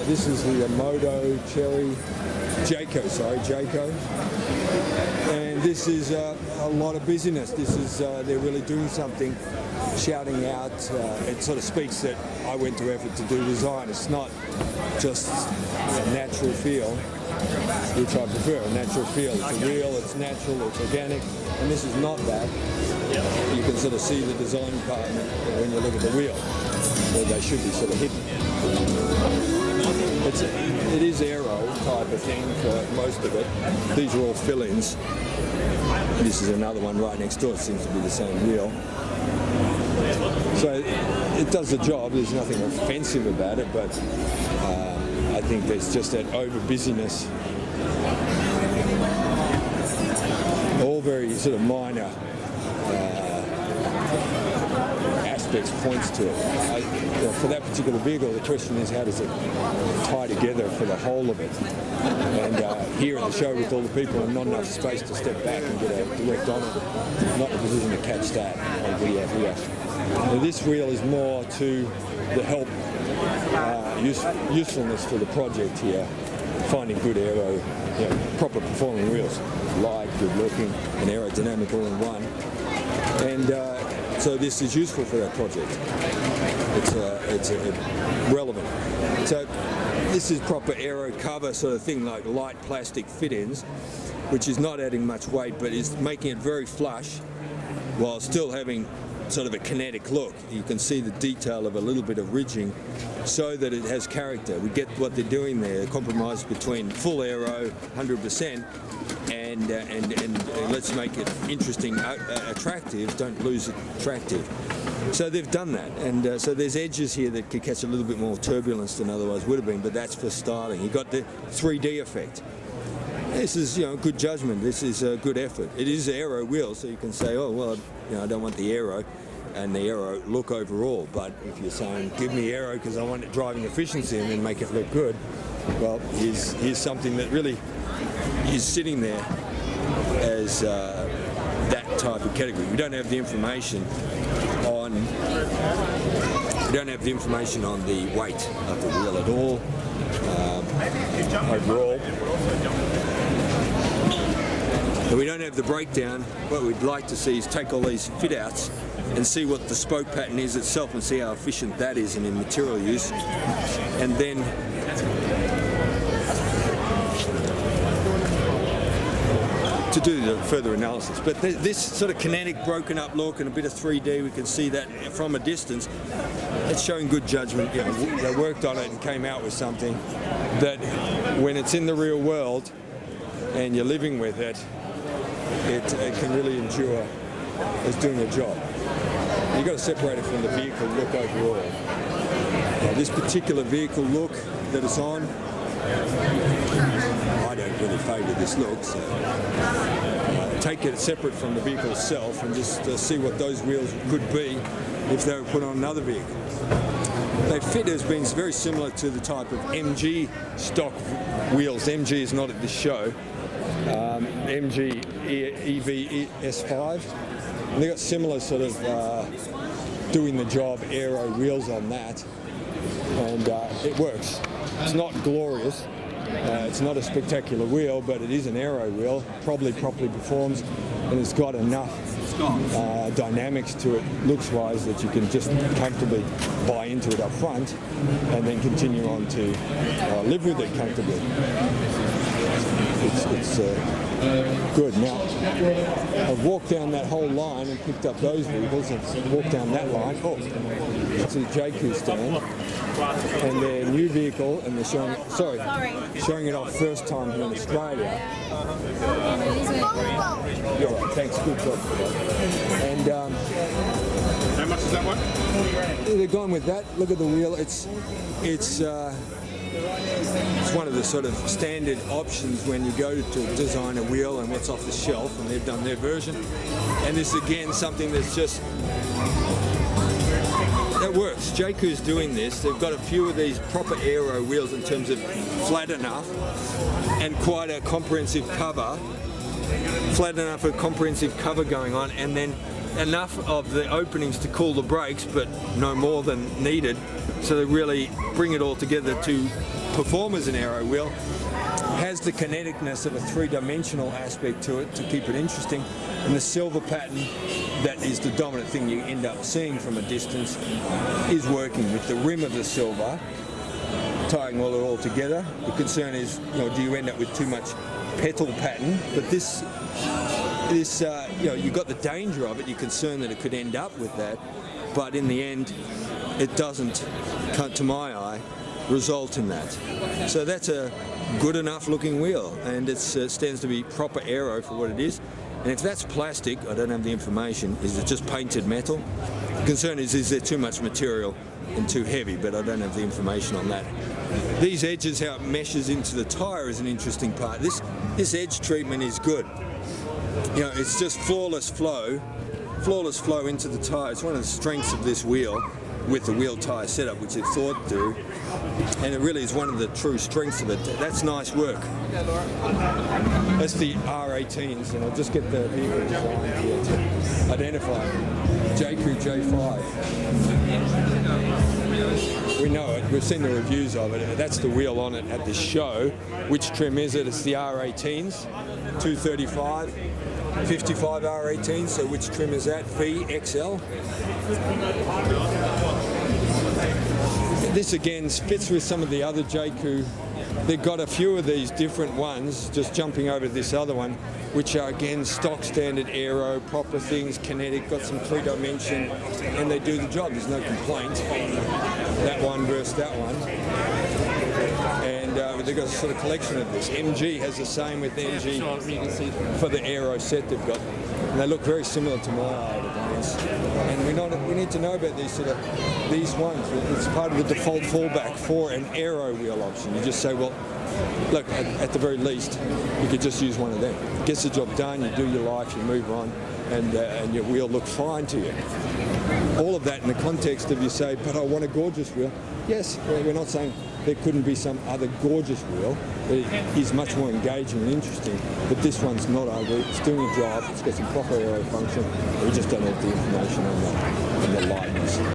This is the Omodo Jaecoo. And this is a lot of busyness. This is they're really doing something, shouting out. It sort of speaks that I went to effort to do design. It's not just a natural feel, which I prefer. A natural feel. It's real. It's natural. It's organic. And this is not that. You can sort of see the design part when you look at the wheel, where they should be sort of hidden. It is aero type of thing for most of it. These are all fill-ins. This is another one right next door. It seems to be the same wheel. So it does the job. There's nothing offensive about it, but I think there's just that over busyness. All very sort of minor aspects, points to it. For that particular vehicle, the question is how does it tie together for the whole of it? And here in the show with all the people and not enough space to step back and get a direct on it, not in a position to catch that on video here. Now, this wheel is more to the help usefulness for the project here, finding good aero, proper performing wheels, light, good looking, and aerodynamic all in one. And so this is useful for that project. It's relevant. So this is proper aero cover sort of thing, like light plastic fit-ins, which is not adding much weight, but is making it very flush while still having sort of a kinetic look. You can see the detail of a little bit of ridging so that it has character. We get what they're doing there, a compromise between full aero, 100%, and let's make it interesting, attractive, don't lose attractive. So they've done that, and so there's edges here that could catch a little bit more turbulence than otherwise would have been, but that's for styling. You've got the 3D effect. This is, good judgment. This is a good effort. It is aero wheel, so you can say, oh well, I don't want the aero and the aero look overall. But if you're saying, give me aero because I want it driving efficiency and then make it look good, well, here's something that really is sitting there as that type of category. We don't have the information on the weight of the wheel at all. Overall. And we don't have the breakdown. What we'd like to see is take all these fit outs and see what the spoke pattern is itself and see how efficient that is in material use, and then to do the further analysis. But this sort of kinetic broken up look and a bit of 3D, we can see that from a distance. It's showing good judgment. They worked on it and came out with something that when it's in the real world and you're living with it, it can really endure as doing a job. You've got to separate it from the vehicle look overall. Now, this particular vehicle look that it's on, I don't really favour this look, so take it separate from the vehicle itself and just see what those wheels could be if they were put on another vehicle. They fit as being very similar to the type of MG stock wheels. MG is not at this show. MG EV S5. And they got similar sort of doing the job aero wheels on that, and it works. It's not glorious. It's not a spectacular wheel, but it is an aero wheel. Probably properly performs, and it's got enough dynamics to it, looks-wise, that you can just comfortably buy into it up front, and then continue on to live with it comfortably. It's good. Now, I've walked down that whole line and picked up those vehicles. I've walked down that line. Oh, it's a Jaecoo stand. And their new vehicle, and they're showing it off first time here in Australia. You're right, thanks, good job. And how much is that one? They're going with that. Look at the wheel. It's one of the sort of standard options when you go to design a wheel and what's off the shelf, and they've done their version. And this is again something that's just that works. Jaecoo's doing this. They've got a few of these proper aero wheels in terms of flat enough and quite a comprehensive cover. Flat enough, a comprehensive cover going on, and then enough of the openings to cool the brakes, but no more than needed. So they really bring it all together to perform as an aero wheel. Has the kineticness of a three-dimensional aspect to it to keep it interesting, and the silver pattern that is the dominant thing you end up seeing from a distance is working with the rim of the silver, tying it all together. The concern is, do you end up with too much petal pattern? But this, you've got the danger of it. You're concerned that it could end up with that, but in the end, it doesn't, to my eye, result in that. So that's a good enough looking wheel, and it stands to be proper aero for what it is. And if that's plastic, I don't have the information. Is it just painted metal? The concern is there too much material and too heavy, but I don't have the information on that. These edges, how it meshes into the tyre, is an interesting part. This edge treatment is good. It's just flawless flow into the tyre. It's one of the strengths of this wheel with the wheel tyre setup, which it's thought through, and it really is one of the true strengths of it. That's nice work. That's the R18s, and I'll just get the vehicle design here to identify Jaecoo J5. We know it, we've seen the reviews of it. That's the wheel on it at the show. Which trim is it? It's the R18s, 235, 55 R18s, so which trim is that? V, XL? This again fits with some of the other Jaecoo. They've got a few of these different ones, just jumping over this other one, which are again stock standard aero, proper things, kinetic, got some three-dimension, and they do the job. There's no complaint. That one versus that one. And they've got a sort of collection of this. MG has the same with MG for the aero set they've got. And they look very similar to my eye at a glance. And we need to know about these ones. It's part of the default fallback for an aero wheel option. You just say, well, look, at the very least, you could just use one of them. Gets the job done, you do your life, you move on, and your wheel looks fine to you. All of that in the context of you say, but I want a gorgeous wheel. Yes, we're not saying there couldn't be some other gorgeous wheel. It is much more engaging and interesting, but this one's not ugly. It's doing a job. It's got some proper aero function. We just don't have the information on the lightness.